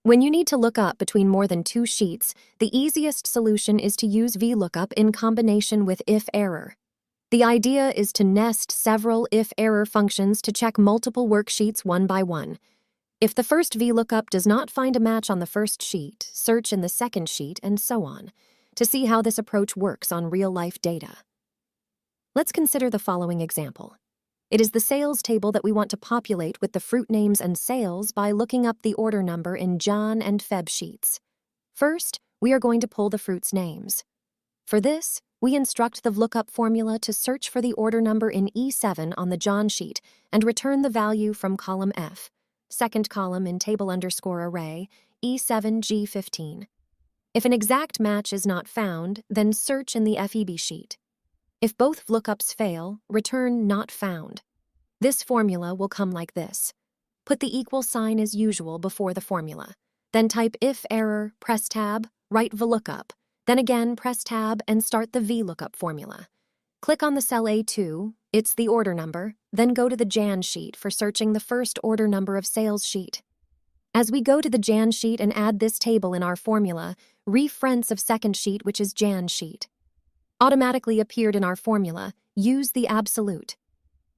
When you need to look up between more than two sheets, the easiest solution is to use VLOOKUP in combination with IFERROR. The idea is to nest several IFERROR functions to check multiple worksheets one by one. If the first VLOOKUP does not find a match on the first sheet, search in the second sheet, and so on, to see how this approach works on real-life data. Let's consider the following example. It is the sales table that we want to populate with the fruit names and sales by looking up the order number in Jan and Feb sheets. First, we are going to pull the fruits' names. For this, we instruct the VLOOKUP formula to search for the order number in E7 on the Jan sheet and return the value from column F, second column in table_array, E7G15. If an exact match is not found, then search in the FEB sheet. If both VLOOKUPs fail, return not found. This formula will come like this. Put the equal sign as usual before the formula. Then type IFERROR, press tab, write VLOOKUP. Then again press tab and start the VLOOKUP formula. Click on the cell A2, it's the order number, then go to the Jan sheet for searching the first order number of sales sheet. As we go to the Jan sheet and add this table in our formula, reference of second sheet, which is Jan sheet. Automatically appeared in our formula, use the absolute.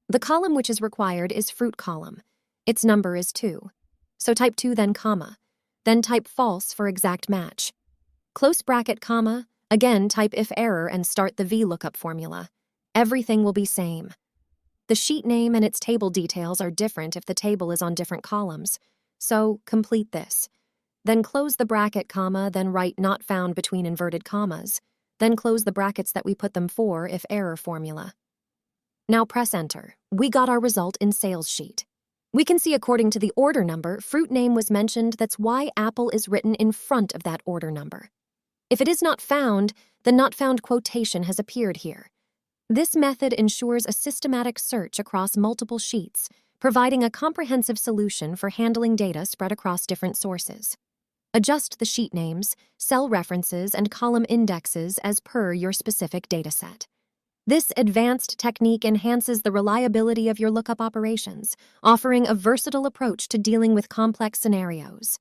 The column which is required is fruit column. Its number is 2. So type 2 then comma. Then type false for exact match. Close bracket comma, again type IFERROR and start the VLOOKUP formula. Everything will be same. The sheet name and its table details are different if the table is on different columns. So complete this. Then close the bracket comma, then write not found between inverted commas. Then close the brackets that we put them for IFERROR formula. Now press enter. We got our result in sales sheet. We can see according to the order number, fruit name was mentioned, that's why apple is written in front of that order number. If it is not found, the not found quotation has appeared here. This method ensures a systematic search across multiple sheets, providing a comprehensive solution for handling data spread across different sources. Adjust the sheet names, cell references, and column indexes as per your specific dataset. This advanced technique enhances the reliability of your lookup operations, offering a versatile approach to dealing with complex scenarios.